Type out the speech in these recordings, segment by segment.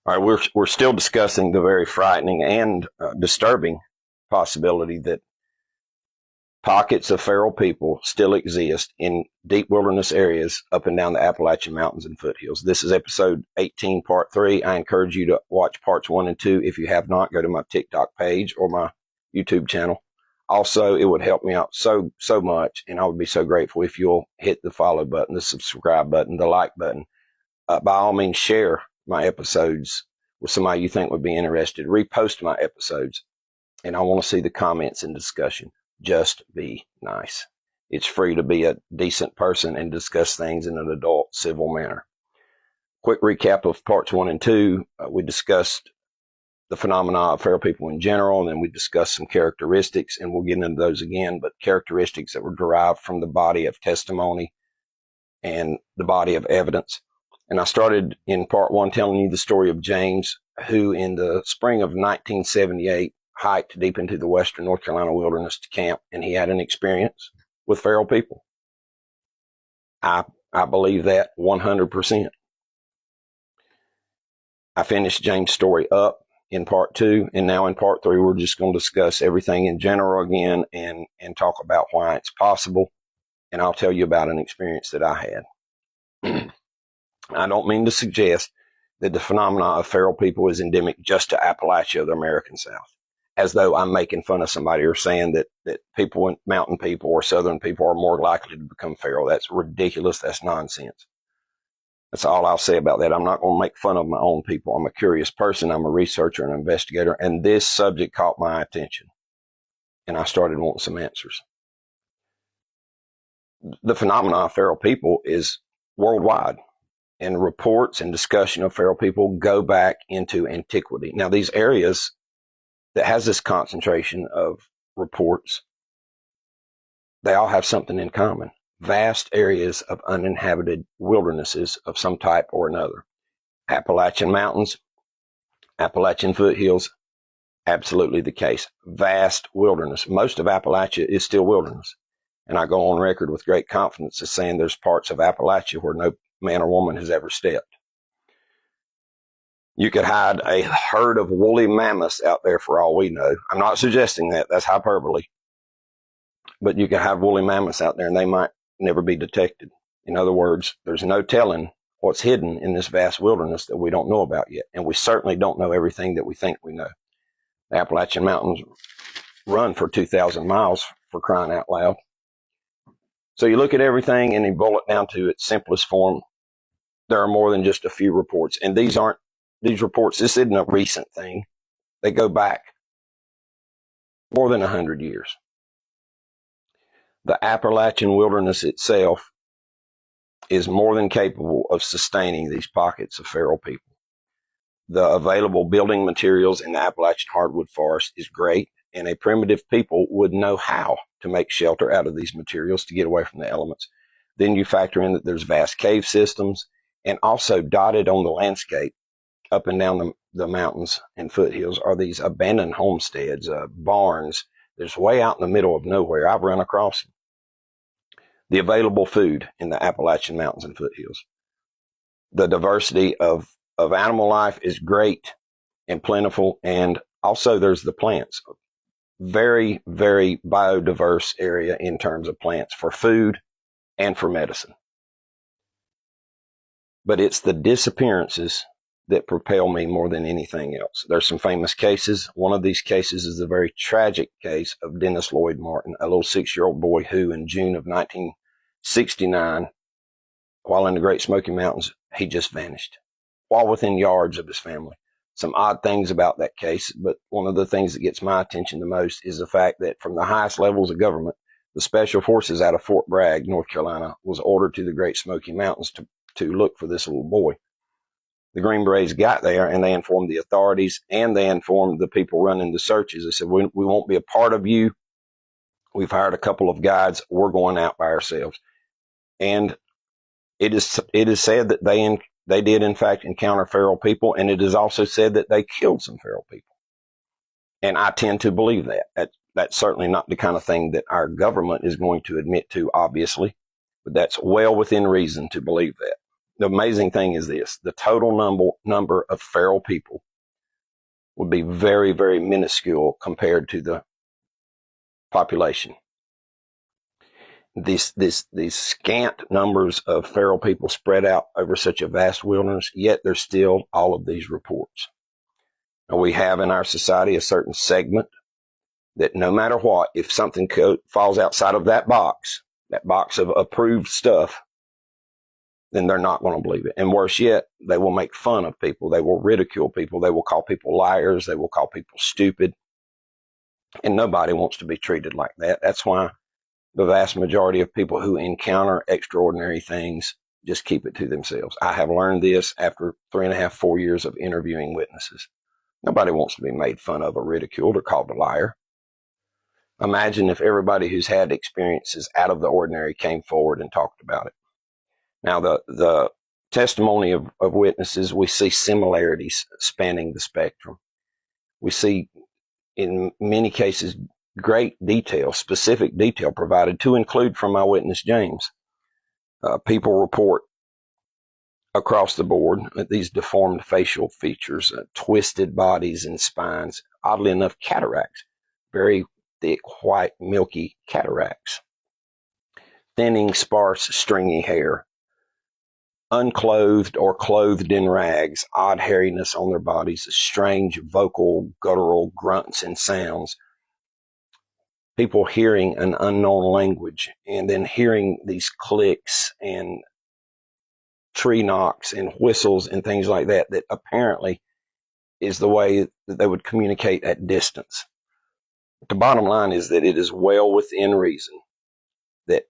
All right, we're still discussing the very frightening and disturbing possibility that pockets of feral people still exist in deep wilderness areas up and down the Appalachian Mountains and foothills. This is episode 18, part 3. I encourage you to watch parts 1 and 2. If you have not, go to my TikTok page or my YouTube channel. Also, it would help me out so much, and I would be so grateful if you'll hit the follow button, the subscribe button, the like button. By all means, share my episodes with somebody you think would be interested. Repost my episodes, and I want to see the comments and discussion. Just be nice. It's free to be a decent person and discuss things in an adult, civil manner. Quick recap of parts 1 and 2. We discussed the phenomena of feral people in general, and then we discussed some characteristics, and we'll get into those again, but characteristics that were derived from the body of testimony and the body of evidence. And I started in part 1 telling you the story of James, who in the spring of 1978 hiked deep into the western North Carolina wilderness to camp, and he had an experience with feral people. I believe that 100%. I finished James' story up in part 2, and now in part 3 we're just going to discuss everything in general again and talk about why it's possible, and I'll tell you about an experience that I had. I don't mean to suggest that the phenomena of feral people is endemic just to Appalachia, the American South, as though I'm making fun of somebody or saying that people, mountain people or southern people are more likely to become feral. That's ridiculous. That's nonsense. That's all I'll say about that. I'm not going to make fun of my own people. I'm a curious person. I'm a researcher and an investigator, and this subject caught my attention, and I started wanting some answers. The phenomena of feral people is worldwide, and reports and discussion of feral people go back into antiquity. Now, these areas that has this concentration of reports, they all have something in common. Vast areas of uninhabited wildernesses of some type or another. Appalachian Mountains, Appalachian foothills, absolutely the case. Vast wilderness. Most of Appalachia is still wilderness. And I go on record with great confidence as saying there's parts of Appalachia where no man or woman has ever stepped. You could hide a herd of woolly mammoths out there for all we know. I'm not suggesting that. That's hyperbole. But you could have woolly mammoths out there and they might never be detected. In other words, there's no telling what's hidden in this vast wilderness that we don't know about yet. And we certainly don't know everything that we think we know. The Appalachian Mountains run for 2,000 miles, for crying out loud. So you look at everything and you boil it down to its simplest form. There are more than just a few reports. And these reports, this isn't a recent thing. They go back more than 100 years. The Appalachian wilderness itself is more than capable of sustaining these pockets of feral people. The available building materials in the Appalachian hardwood forest is great, and a primitive people would know how to make shelter out of these materials to get away from the elements. Then you factor in that there's vast cave systems, and also dotted on the landscape up and down the mountains and foothills are these abandoned homesteads, barns. There's way out in the middle of nowhere. I've run across them. The available food in the Appalachian Mountains and foothills. The diversity of animal life is great and plentiful, and also there's the plants. Very, very biodiverse area in terms of plants for food and for medicine. But it's the disappearances that propel me more than anything else. There's some famous cases. One of these cases is the very tragic case of Dennis Lloyd Martin, a little 6-year-old boy who in June of 1969, while in the Great Smoky Mountains, he just vanished, while within yards of his family. Some odd things about that case, but one of the things that gets my attention the most is the fact that from the highest levels of government, the Special Forces out of Fort Bragg, North Carolina, was ordered to the Great Smoky Mountains to look for this little boy. The Green Berets got there and they informed the authorities and they informed the people running the searches. They said, we won't be a part of you. We've hired a couple of guides. We're going out by ourselves. And it is said that they did in fact encounter feral people, and it is also said that they killed some feral people. And I tend to believe that. That's certainly not the kind of thing that our government is going to admit to, obviously, but that's well within reason to believe that. the amazing thing is this: the total number of feral people would be very, very minuscule compared to the population. These scant numbers of feral people spread out over such a vast wilderness, yet there's still all of these reports. Now, we have in our society a certain segment that no matter what, if something falls outside of that box of approved stuff, then they're not going to believe it. And worse yet, they will make fun of people. They will ridicule people. They will call people liars. They will call people stupid. And nobody wants to be treated like that. That's why the vast majority of people who encounter extraordinary things just keep it to themselves. I have learned this after 3.5, 4 years of interviewing witnesses. Nobody wants to be made fun of or ridiculed or called a liar. Imagine if everybody who's had experiences out of the ordinary came forward and talked about it. Now, the testimony of witnesses, we see similarities spanning the spectrum. We see, in many cases, great detail, specific detail provided, to include from my witness, James. People report across the board these deformed facial features, twisted bodies and spines, oddly enough, cataracts, very thick, white, milky cataracts, thinning, sparse, stringy hair, unclothed or clothed in rags, odd hairiness on their bodies, strange vocal, guttural grunts and sounds, people hearing an unknown language and then hearing these clicks and tree knocks and whistles and things like that, that apparently is the way that they would communicate at distance. The bottom line is that it is well within reason that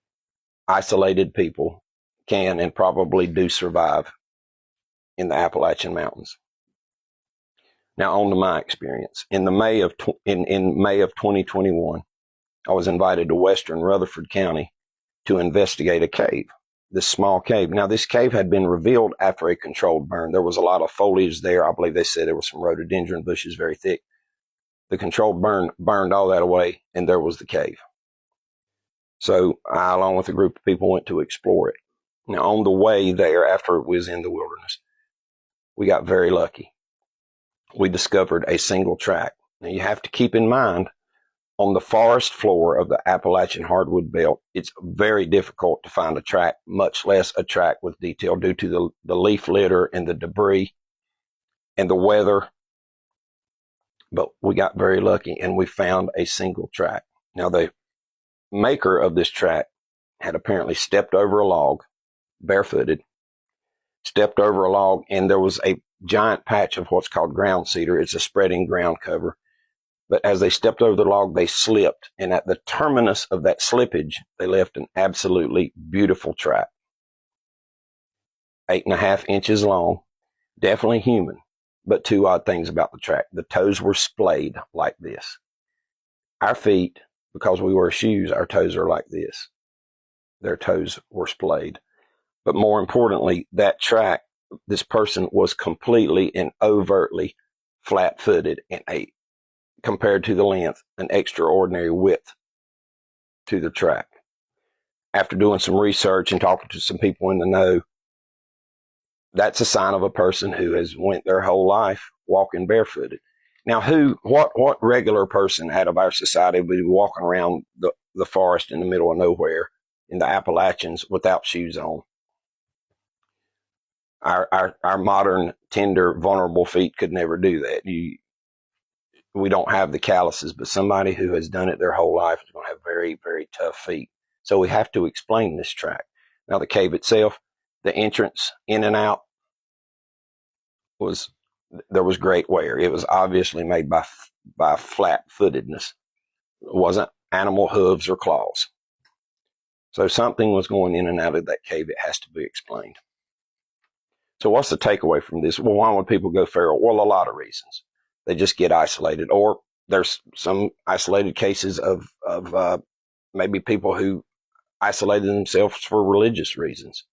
isolated people can and probably do survive in the Appalachian Mountains. Now, on to my experience. In May of 2021, I was invited to western Rutherford County to investigate a cave, this small cave. Now, this cave had been revealed after a controlled burn. There was a lot of foliage there. I believe they said there were some rhododendron bushes, very thick. The controlled burn burned all that away, and there was the cave. So I, along with a group of people, went to explore it. Now, on the way there, after it was in the wilderness, we got very lucky. We discovered a single track. Now, you have to keep in mind, on the forest floor of the Appalachian hardwood belt, it's very difficult to find a track, much less a track with detail, due to the leaf litter and the debris and the weather. But we got very lucky, and we found a single track. Now, the maker of this track had apparently stepped over a log, barefooted, stepped over a log, and there was a giant patch of what's called ground cedar. It's a spreading ground cover. But as they stepped over the log, they slipped. And at the terminus of that slippage, they left an absolutely beautiful track. 8.5 inches long, definitely human. But two odd things about the track. The toes were splayed like this. Our feet, because we wear shoes, our toes are like this. Their toes were splayed. But more importantly, that track, this person was completely and overtly flat-footed and compared to the length, an extraordinary width to the track. After doing some research and talking to some people in the know, that's a sign of a person who has went their whole life walking barefooted. Now, what regular person out of our society would be walking around the forest in the middle of nowhere in the Appalachians without shoes on? Our modern, tender, vulnerable feet could never do that. We don't have the calluses, but somebody who has done it their whole life is going to have very, very tough feet. So we have to explain this track. Now, the cave itself, the entrance in and out, there was great wear. It was obviously made by flat-footedness. It wasn't animal hooves or claws. So something was going in and out of that cave. It has to be explained. So what's the takeaway from this? Well, why would people go feral? Well, a lot of reasons. They just get isolated, or there's some isolated cases of maybe people who isolated themselves for religious reasons.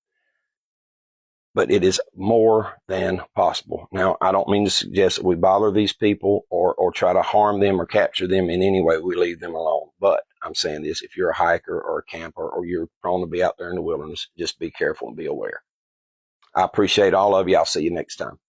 But it is more than possible. Now, I don't mean to suggest that we bother these people or try to harm them or capture them in any way. We leave them alone. But I'm saying this: if you're a hiker or a camper or you're prone to be out there in the wilderness, just be careful and be aware. I appreciate all of you. I'll see you next time.